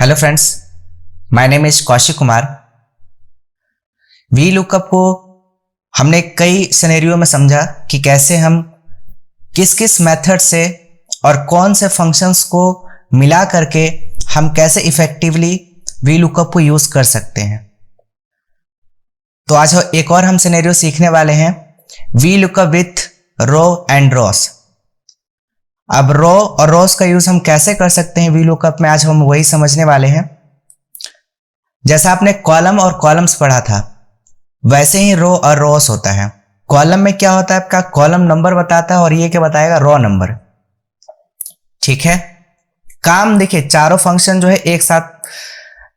Hello friends, my name is Kaushik Kumar. V lookup को हमने कई सिनेरियो में समझा कि कैसे हम किस किस मेथड से और कौन से फंक्शंस को मिला करके हम कैसे इफेक्टिवली वी लुकअप को यूज कर सकते हैं। तो आज एक और हम सिनेरियो सीखने वाले हैं, VLOOKUP with row and rows. अब रो और रॉस का यूज हम कैसे कर सकते हैं वी लुकअप में, आज हम वही समझने वाले हैं। जैसा आपने कॉलम और कॉलम्स पढ़ा था, वैसे ही रो और रॉस होता है। कॉलम में क्या होता है, आपका कॉलम नंबर बताता है और ये क्या बताएगा, रो नंबर। ठीक है, काम देखिए, चारों फंक्शन जो है एक साथ,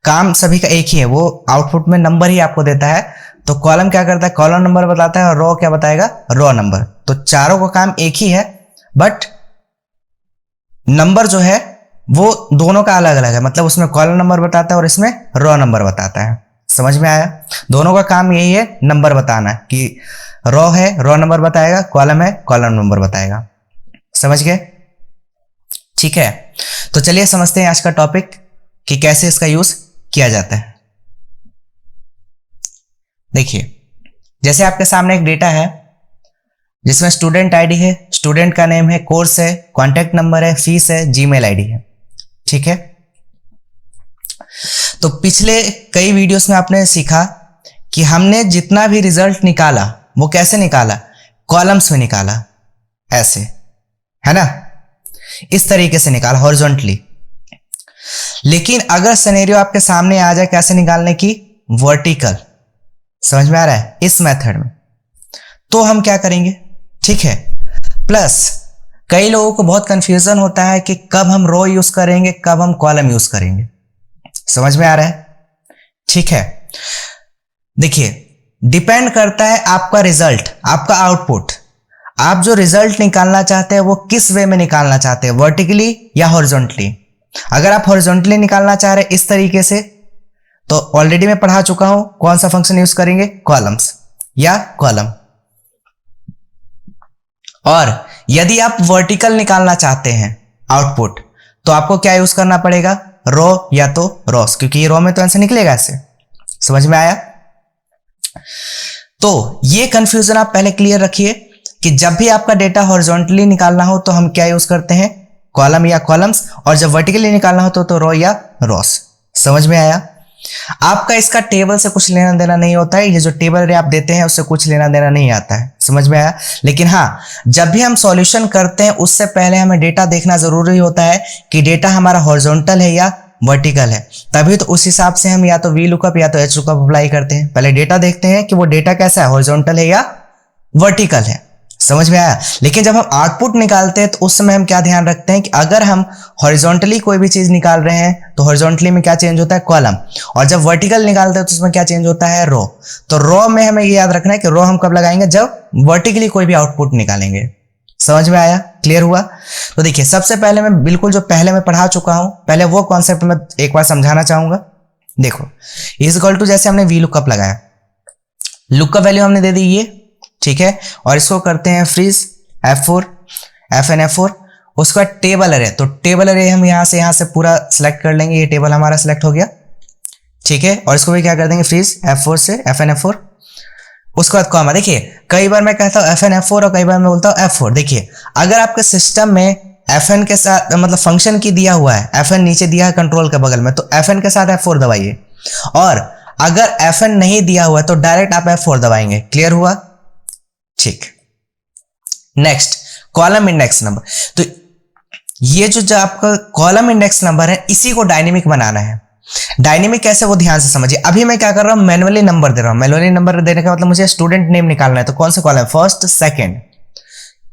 काम सभी का एक ही है, वो आउटपुट में नंबर ही आपको देता है। तो कॉलम क्या करता है, कॉलम नंबर बताता है और रो क्या बताएगा, रो नंबर। तो चारों का काम एक ही है, बट नंबर जो है वो दोनों का अलग अलग है। मतलब उसमें कॉलम नंबर बताता है और इसमें रो नंबर बताता है। समझ में आया? दोनों का काम यही है, नंबर बताना, कि रो है रो नंबर बताएगा, कॉलम है कॉलम नंबर बताएगा। समझ गए? ठीक है, तो चलिए समझते हैं आज का टॉपिक कि कैसे इसका यूज किया जाता है। देखिए, जैसे आपके सामने एक डेटा है जिसमें स्टूडेंट आईडी है, स्टूडेंट का नेम है, कोर्स है, कॉन्टैक्ट नंबर है, फीस है, जीमेल आईडी है। ठीक है, तो पिछले कई वीडियोस में आपने सीखा कि हमने जितना भी रिजल्ट निकाला वो कैसे निकाला, कॉलम्स में निकाला, ऐसे, है ना, इस तरीके से निकाला हॉरिजॉन्टली। लेकिन अगर सिनेरियो आपके सामने आ जाए कैसे निकालने की, वर्टिकल, समझ में आ रहा है, इस मेथड में, तो हम क्या करेंगे। ठीक है, प्लस कई लोगों को बहुत कंफ्यूजन होता है कि कब हम रो यूज करेंगे, कब हम कॉलम यूज करेंगे। समझ में आ रहा है? ठीक है, देखिए, डिपेंड करता है आपका रिजल्ट, आपका आउटपुट। आप जो रिजल्ट निकालना चाहते हैं वो किस वे में निकालना चाहते हैं, वर्टिकली या हॉरिजॉन्टली। अगर आप हॉरिजॉन्टली निकालना चाह रहे हैं इस तरीके से, तो ऑलरेडी मैं पढ़ा चुका हूं कौन सा फंक्शन यूज करेंगे, कॉलम्स या कॉलम। और यदि आप वर्टिकल निकालना चाहते हैं आउटपुट, तो आपको क्या यूज करना पड़ेगा, रो या तो रॉस, क्योंकि ये रो में तो आंसर निकलेगा ऐसे। समझ में आया? तो ये कंफ्यूजन आप पहले क्लियर रखिए कि जब भी आपका डेटा हॉरिजॉन्टली निकालना हो तो हम क्या यूज करते हैं, कॉलम या कॉलम्स, और जब वर्टिकली निकालना हो तो रो या रॉस। समझ में आया? आपका इसका टेबल से कुछ लेना देना नहीं होता है, ये जो टेबल आप देते हैं उससे कुछ लेना देना नहीं आता है। समझ में आया? लेकिन हाँ, जब भी हम सॉल्यूशन करते हैं उससे पहले हमें डेटा देखना जरूरी होता है कि डेटा हमारा हॉरिजॉन्टल है या वर्टिकल है, तभी तो उस हिसाब से हम या तो वी लुकअप या तो एच लुकअप अप्लाई करते हैं। पहले डेटा देखते हैं कि वो डेटा कैसा है, हॉरिजॉन्टल है या वर्टिकल है। समझ में आया? लेकिन जब हम आउटपुट निकालते हैं तो उस समय हम क्या ध्यान रखते हैं कि अगर हम हॉरिजॉन्टली कोई भी चीज निकाल रहे हैं तो हॉरिजॉन्टली में क्या चेंज होता है, कॉलम, और जब वर्टिकल निकालते हैं तो उसमें क्या चेंज होता है, रो। तो रो में हमें ये याद रखना है कि रो हम कब लगाएंगे, जब वर्टिकली कोई भी आउटपुट निकालेंगे। समझ में आया? क्लियर हुआ? तो देखिए, सबसे पहले मैं बिल्कुल जो पहले मैं पढ़ा चुका हूं, पहले वो कॉन्सेप्ट मैं एक बार समझाना चाहूंगा। देखो, इज इक्वल टू, जैसे हमने वी लुकअप लगाया, लुकअप वैल्यू हमने दे दी ये, ठीक है, और इसको करते हैं फ्रीज F4, FN F4। उसका टेबल अरे, तो टेबल अरे हम यहां से पूरा सिलेक्ट कर लेंगे, ये टेबल हमारा सिलेक्ट हो गया। ठीक है, और इसको भी क्या कर देंगे, फ्रीज F4 से FN F4। उसके बाद कॉमा। देखिए, कई बार मैं कहता हूं FN F4 और कई बार मैं बोलता हूं F4। देखिए, अगर आपके सिस्टम में FN के साथ मतलब फंक्शन की दिया हुआ है, FN नीचे दिया है कंट्रोल के बगल में, तो FN के साथ F4 दबाइए, और अगर FN नहीं दिया हुआ है तो डायरेक्ट आप F4 दबाएंगे। क्लियर हुआ? ठीक, नेक्स्ट, कॉलम इंडेक्स नंबर। तो ये जो आपका कॉलम इंडेक्स नंबर है, इसी को डायनेमिक बनाना है। डायनेमिक कैसे, वो ध्यान से समझिए। अभी मैं क्या कर रहा हूं, मैनुअली नंबर दे रहा हूं। मैनुअली नंबर देने का मतलब मुझे स्टूडेंट नेम निकालना है, तो कौन सा column, first second,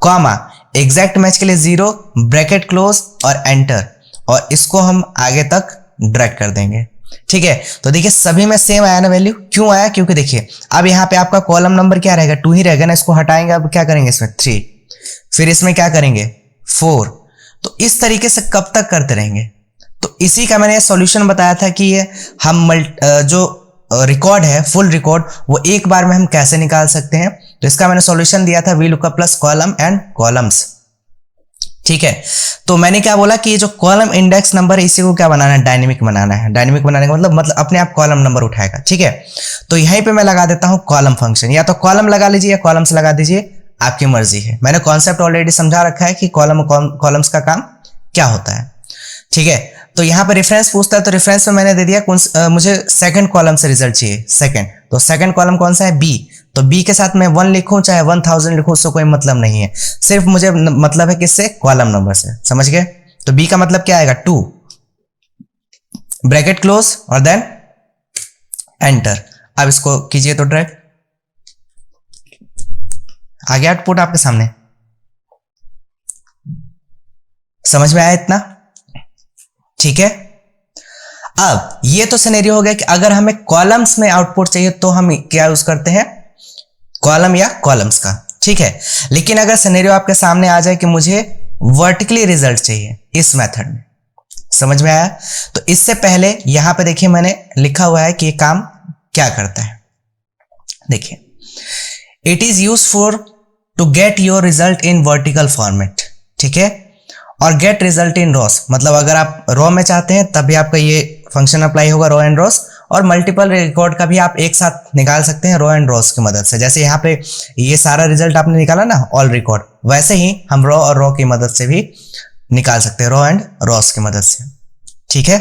comma, exact match के लिए 0, ब्रैकेट क्लोज और एंटर, और इसको हम आगे तक ड्रैग कर देंगे। ठीक है, तो देखिए सभी में सेम आया ना वैल्यू। क्यों आया? क्योंकि देखिए अब यहाँ पे आपका कॉलम नंबर क्या रहेगा, 2 ही रहेगा ना, इसको हटाएंगे, अब क्या करेंगे इसमें 3, फिर इसमें क्या करेंगे 4। तो इस तरीके से कब तक करते रहेंगे? तो इसी का मैंने सॉल्यूशन बताया था कि ये हम जो रिकॉर्ड है, फुल रिकॉर्ड, वो एक बार में हम कैसे निकाल सकते हैं। तो इसका मैंने सॉल्यूशन दिया था, V lookup plus column and columns. ठीक है, तो मैंने क्या बोला कि ये जो कॉलम इंडेक्स नंबर है इसी को क्या बनाना है, डायनेमिक बनाना है। डायनेमिक बनाने का मतलब अपने आप कॉलम नंबर उठाएगा। ठीक है, तो यहीं पे मैं लगा देता हूं कॉलम फंक्शन, या तो कॉलम लगा लीजिए या कॉलम्स लगा दीजिए, आपकी मर्जी है। मैंने कॉन्सेप्ट ऑलरेडी समझा रखा है कि कॉलम्स का काम क्या होता है। ठीक है, तो यहाँ पे रेफरेंस पूछता है, तो रेफरेंस में मैंने दे दिया मुझे सेकंड कॉलम से रिजल्ट चाहिए, सेकंड। तो सेकंड कॉलम कौन सा है, बी। तो बी के साथ मैं 1 लिखूं चाहे 1000 लिखूं, उससे कोई मतलब नहीं है, सिर्फ मुझे मतलब है किससे, कॉलम नंबर से। समझ गए? तो बी का मतलब क्या आएगा, 2, ब्रैकेट क्लोज और देन एंटर। अब इसको कीजिए तो ड्रैग, आ गया आउटपुट आपके सामने। समझ में आया इतना? ठीक है, अब ये तो सिनेरियो हो गया कि अगर हमें कॉलम्स में आउटपुट चाहिए तो हम क्या यूज करते हैं, कॉलम या कॉलम्स का। ठीक है, लेकिन अगर सिनेरियो आपके सामने आ जाए कि मुझे वर्टिकली रिजल्ट चाहिए इस मेथड में, समझ में आया? तो इससे पहले यहां पे देखिए मैंने लिखा हुआ है कि ये काम क्या करता है। देखिए, it is use for to get your result in vertical format. ठीक है, और गेट रिजल्ट इन रॉस, मतलब अगर आप रॉ में चाहते हैं तब भी आपका ये फंक्शन अप्लाई होगा, रॉ एंड रॉस। और मल्टीपल रिकॉर्ड का भी आप एक साथ निकाल सकते हैं रॉ एंड रॉस की मदद से। जैसे यहाँ पे ये सारा रिजल्ट आपने निकाला ना ऑल रिकॉर्ड, वैसे ही हम रॉ और रॉ की मदद से भी निकाल सकते हैं, रॉ एंड रॉस की मदद से। ठीक है,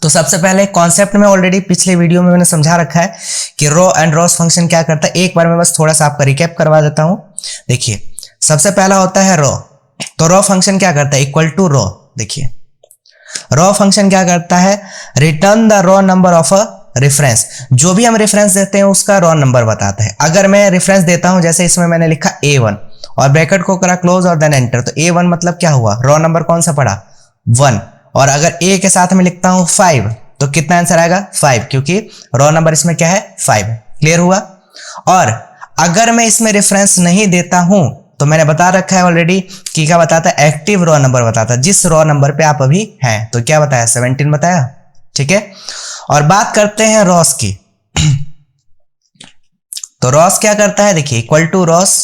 तो सबसे पहले कॉन्सेप्ट में ऑलरेडी पिछले वीडियो में मैंने समझा रखा है कि रॉ एंड रॉस फंक्शन क्या करता है। एक बार मैं बस थोड़ा सा आपका रिकैप करवा देता हूं। देखिए, सबसे पहला होता है रॉ। तो रॉ फंक्शन क्या करता है, इक्वल टू रॉ। देखिए, रॉ फंक्शन क्या करता है, return the raw number of a reference. जो भी हम रेफरेंस देते हैं उसका रॉ नंबर बताता है। अगर मैं रेफरेंस देता हूं, जैसे इसमें मैंने लिखा A1 और ब्रैकेट को करा क्लोज और देन एंटर, तो A1 मतलब क्या हुआ, रॉ नंबर कौन सा पड़ा, 1। और अगर A के साथ में लिखता हूं 5, तो कितना आंसर आएगा, 5, क्योंकि रॉ नंबर इसमें क्या है, 5। क्लियर हुआ? और अगर मैं इसमें रेफरेंस नहीं देता हूं तो मैंने बता रखा है ऑलरेडी कि क्या बताता है, एक्टिव रॉ नंबर बताता है, जिस रॉ नंबर पे आप अभी हैं। तो क्या बताया, 17 बताया। ठीक है, और बात करते हैं रॉस की। तो रॉस क्या करता है, देखिए इक्वल टू रॉस,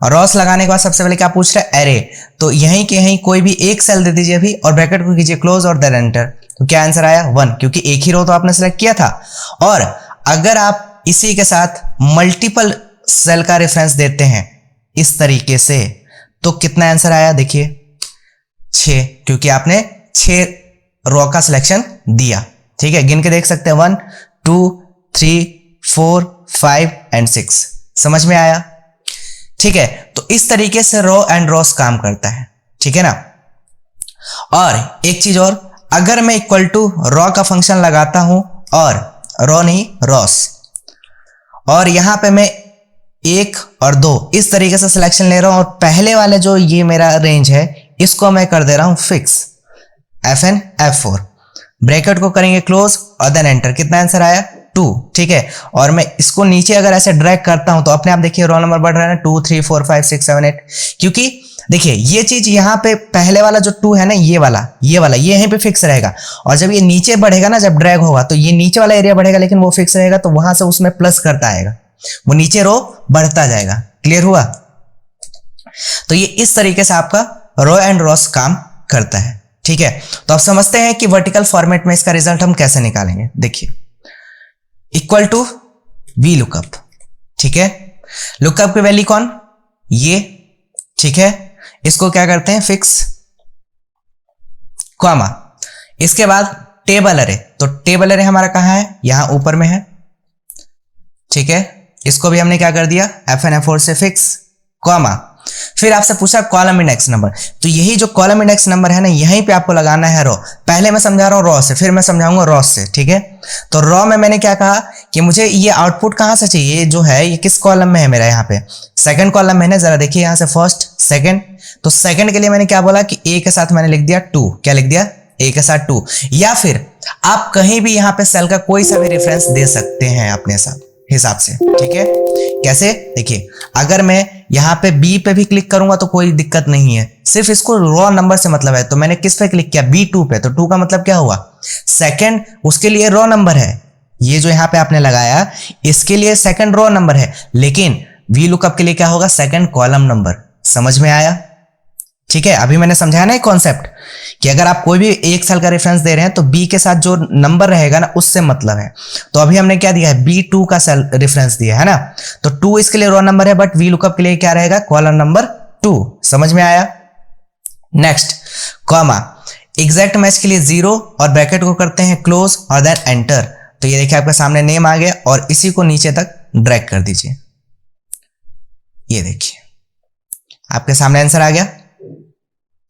और रॉस लगाने के बाद सबसे पहले क्या पूछ रहा है, एरे। तो यहीं के यहीं कोई भी एक सेल दे दीजिए अभी, और ब्रैकेट को कीजिए क्लोज और देन एंटर। तो क्या आंसर आया, 1, क्योंकि एक ही रो तो आपने सेलेक्ट किया था। और अगर आप इसी के साथ मल्टीपल सेल का रेफरेंस देते हैं इस तरीके से, तो कितना आंसर आया, देखिए 6, क्योंकि आपने 6 रो का सिलेक्शन दिया। ठीक है, गिन के देख सकते हैं, 1 2 3 4 5 एंड 6। समझ में आया? ठीक है, तो इस तरीके से रो एंड रॉस काम करता है। ठीक है ना? और एक चीज और, अगर मैं इक्वल टू रॉ का फंक्शन लगाता हूं, और रॉ नहीं रॉस, और यहां पे मैं 1 और 2 इस तरीके से सिलेक्शन ले रहा हूं, और पहले वाले जो ये मेरा रेंज है इसको मैं कर दे रहा हूं फिक्स, Fn F4, ब्रैकेट को करेंगे क्लोज और देन एंटर। कितना आंसर आया, 2। ठीक है, और मैं इसको नीचे अगर ऐसे ड्रैग करता हूं तो अपने आप देखिए रोल नंबर बढ़ रहा है ना, 2 3 4 5 6 7 8, क्योंकि देखिए ये चीज यहाँ पे पहले वाला जो 2 है ना, ये वाला ये यहीं पे फिक्स रहेगा, और जब ये नीचे बढ़ेगा ना, जब ड्रैग होगा तो ये नीचे वाला एरिया बढ़ेगा, लेकिन वो फिक्स रहेगा, तो वहां से उसमें प्लस करता आएगा, वो नीचे रो बढ़ता जाएगा। क्लियर हुआ? तो ये इस तरीके से आपका रो एंड रॉस काम करता है। ठीक है, तो अब समझते हैं कि वर्टिकल फॉर्मेट में इसका रिजल्ट हम कैसे निकालेंगे। देखिए, इक्वल टू वी लुकअप। ठीक है, लुकअप की वैल्यू कौन, ये। ठीक है, इसको क्या करते हैं, फिक्स कॉमा, इसके बाद टेबल अरे। तो टेबल अरे हमारा कहां है, यहां ऊपर में है। ठीक है, इसको भी हमने क्या कर दिया, Fn F4 से फिक्स कॉमा, फिर आपसे पूछा कॉलम इंडेक्स नंबर। तो यही जो कॉलम इंडेक्स नंबर है ना, यहीं पे आपको लगाना है रो। पहले मैं समझा रहा हूं रॉ से, फिर मैं समझाऊंगा रॉस से। ठीक है, तो रॉ में मैंने क्या कहा कि मुझे ये आउटपुट कहां से चाहिए, ये जो है ये किस कॉलम में है मेरा, यहाँ पे सेकंड कॉलम में है। जरा देखिए यहां से फर्स्ट सेकंड, तो सेकंड के लिए मैंने क्या बोला कि ए के साथ मैंने लिख दिया 2। क्या लिख दिया, ए के साथ 2। या फिर आप कहीं भी यहाँ पे सेल का कोई सा भी रेफरेंस दे सकते हैं अपने साथ हिसाब से। ठीक है, कैसे, देखिए अगर मैं यहाँ पे बी पे भी क्लिक करूंगा तो कोई दिक्कत नहीं है, सिर्फ इसको रॉ नंबर से मतलब है। तो मैंने किस पे क्लिक किया, B2 पे, तो 2 का मतलब क्या हुआ, सेकंड, उसके लिए रॉ नंबर है। ये जो यहाँ पे आपने लगाया इसके लिए सेकंड रॉ नंबर है, लेकिन वी लुकअप के लिए क्या होगा, सेकंड कॉलम नंबर। समझ में आया? ठीक है, अभी मैंने समझाया ना एक कॉन्सेप्ट कि अगर आप कोई भी एक सेल का रेफरेंस दे रहे हैं तो बी के साथ जो नंबर रहेगा ना उससे मतलब है। तो अभी हमने क्या दिया है, B2 का सेल रेफरेंस दिया है ना, तो 2 इसके लिए रो नंबर है, बट वी लुकअप के लिए क्या रहेगा, कॉलम नंबर 2। समझ में आया। नेक्स्ट कॉमा, एग्जैक्ट मैच के लिए 0 और ब्रैकेट को करते हैं क्लोज और देन एंटर। तो ये देखिए आपके सामने नेम आ गया और इसी को नीचे तक ड्रैग कर दीजिए। ये देखिए आपके सामने आंसर आ गया।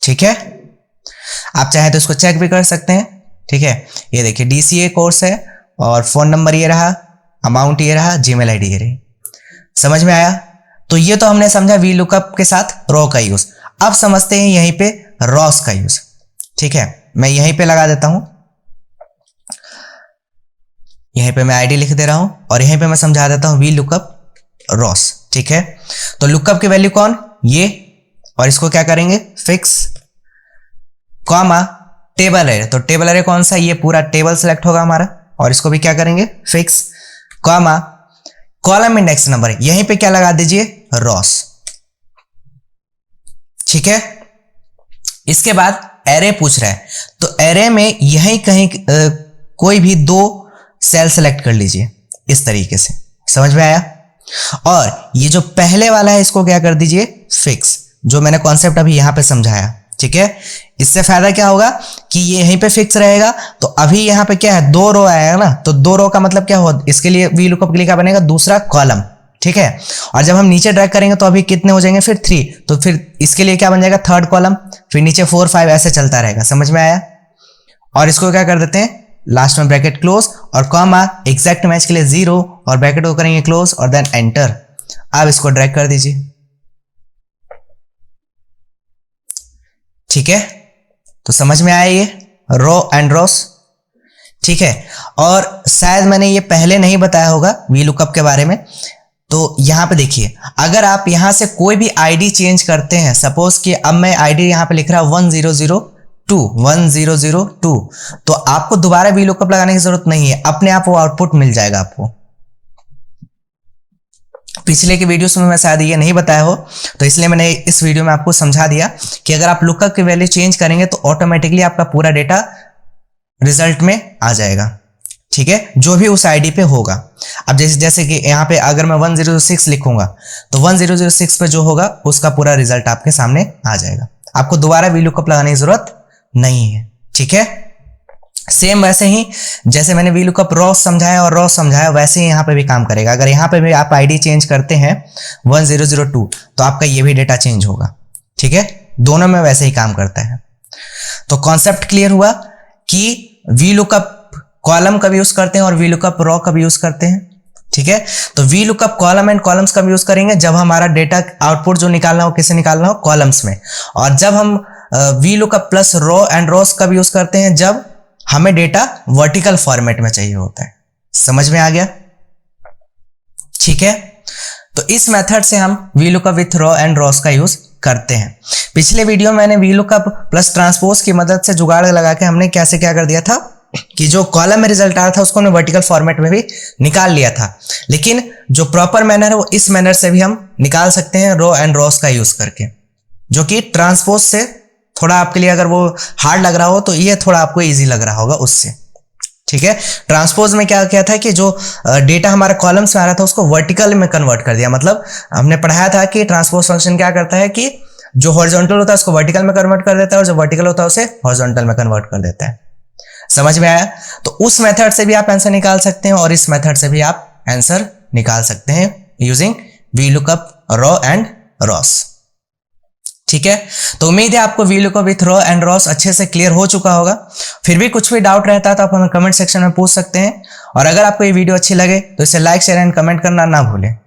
ठीक है, आप चाहे तो इसको चेक भी कर सकते हैं। ठीक है, ये देखिए DCA कोर्स है और फोन नंबर ये रहा, अमाउंट ये रहा, जीमेल आईडी ये रही। समझ में आया। तो ये तो हमने समझा वी लुकअप के साथ रो का यूज। अब समझते हैं यहीं पे रॉस का यूज। ठीक है, मैं यहीं पे लगा देता हूं, यहीं पे मैं आईडी लिख दे रहा हूं और यहीं पे मैं समझा देता हूं वी लुकअप रॉस। ठीक है, तो लुकअप की वैल्यू कौन, ये, और इसको क्या करेंगे फिक्स, कॉमा टेबल एरे। तो टेबल एरे कौन सा, ये पूरा टेबल सेलेक्ट होगा हमारा, और इसको भी क्या करेंगे fix, comma column index number, यहीं पे क्या लगा दीजिए रॉस। ठीक है, इसके बाद एरे पूछ रहा है, तो एरे में यहीं कहीं कोई भी 2 सेल सेलेक्ट कर लीजिए इस तरीके से। समझ में आया। और ये जो पहले वाला है इसको क्या कर दीजिए फिक्स, जो मैंने कॉन्सेप्ट अभी यहां पे समझाया। ठीक है, इससे फायदा क्या होगा कि ये यहीं पे फिक्स रहेगा। तो अभी यहां पे क्या है, 2 रो आएगा ना, तो 2 रो का मतलब क्या होगा, इसके लिए वी लुकअप के लिए क्या बनेगा, दूसरा कॉलम। ठीक है, और जब हम नीचे ड्रैग करेंगे तो अभी कितने हो जाएंगे फिर 3, तो फिर इसके लिए क्या बन जाएगा थर्ड कॉलम, फिर नीचे 4 5 ऐसे चलता रहेगा। समझ में आया। और इसको क्या कर देते हैं, लास्ट में ब्रैकेट क्लोज और कॉमा एग्जैक्ट मैच के लिए 0 और ब्रैकेट को करेंगे क्लोज और देन एंटर। अब इसको ड्रैग कर दीजिए। ठीक है, तो समझ में आया ये रो एंड रॉस। ठीक है, और शायद मैंने ये पहले नहीं बताया होगा वी लुकअप के बारे में। तो यहां पे देखिए, अगर आप यहां से कोई भी आईडी चेंज करते हैं, सपोज कि अब मैं आईडी यहां पे लिख रहा हूं 1002, तो आपको दोबारा वी लुकअप लगाने की जरूरत नहीं है, अपने आप वो आउटपुट मिल जाएगा आपको। पिछले के वीडियोस में मैं शायद ये नहीं बताया हो, तो इसलिए मैंने इस वीडियो में आपको समझा दिया कि अगर आप लुकअप की वैल्यू चेंज करेंगे तो ऑटोमेटिकली आपका पूरा डेटा रिजल्ट में आ जाएगा। ठीक है, जो भी उस आईडी पे होगा। अब जैसे कि यहाँ पे अगर मैं 1006 लिखूंगा तो 1006 पे जो होगा उसका पूरा रिजल्ट आपके सामने आ जाएगा। आपको दोबारा वी लुकअप लगाने की जरूरत नहीं है। ठीक है, सेम वैसे ही जैसे मैंने वी लुकअप रॉस समझाया और रॉस समझाया, वैसे ही यहाँ पे भी काम करेगा। अगर यहाँ पे भी आप आईडी चेंज करते हैं 1002 तो आपका ये भी डेटा चेंज होगा। ठीक है, दोनों में वैसे ही काम करता है। तो कॉन्सेप्ट क्लियर हुआ कि वी लुकअप कॉलम का भी यूज करते हैं और वी लुकअप रॉ का भी यूज करते हैं। ठीक है, तो V lookup column and columns का भी यूज करेंगे जब हमारा डेटा आउटपुट जो निकालना हो, किसे निकालना हो, कॉलम्स में। और जब हम VLOOKUP plus row and rows का भी यूज करते हैं जब हमें डेटा वर्टिकल फॉर्मेट में चाहिए होता है। समझ में आ गया। ठीक है, तो इस मेथड से हम VLOOKUP with row and rows का यूज करते हैं। पिछले वीडियो में मैंने वी लुकअप प्लस ट्रांसपोज की मदद से जुगाड़ लगा के हमने कैसे क्या कर दिया था कि जो कॉलम में रिजल्ट आया था उसको हमने वर्टिकल फॉर्मेट में भी निकाल लिया था। लेकिन जो प्रॉपर मैनर है वो इस मैनर से भी हम निकाल सकते हैं रो एंड रॉस का यूज करके, जो कि ट्रांसपोज से थोड़ा आपके लिए अगर वो हार्ड लग रहा हो तो ये थोड़ा आपको इजी लग रहा होगा उससे। ठीक है, ट्रांसपोज में क्या किया था कि जो डेटा हमारे कॉलम्स में आ रहा था उसको वर्टिकल में कन्वर्ट कर दिया। मतलब हमने पढ़ाया था कि ट्रांसपोज फंक्शन क्या करता है कि जो हॉरिजॉन्टल होता है उसको वर्टिकल में कन्वर्ट कर देता है और जो वर्टिकल होता है उसे हॉरिजॉन्टल में कन्वर्ट कर देता है। समझ में आया। तो उस मेथड से भी आप आंसर निकाल सकते हैं और इस मेथड से भी आप आंसर निकाल सकते हैं using VLOOKUP row and rows. ठीक है, तो उम्मीद है आपको VLOOKUP with row and rows अच्छे से क्लियर हो चुका होगा। फिर भी कुछ भी डाउट रहता है तो आप हमें कमेंट सेक्शन में पूछ सकते हैं। और अगर आपको ये वीडियो अच्छी लगे तो इसे लाइक शेयर एंड कमेंट करना ना भूलें।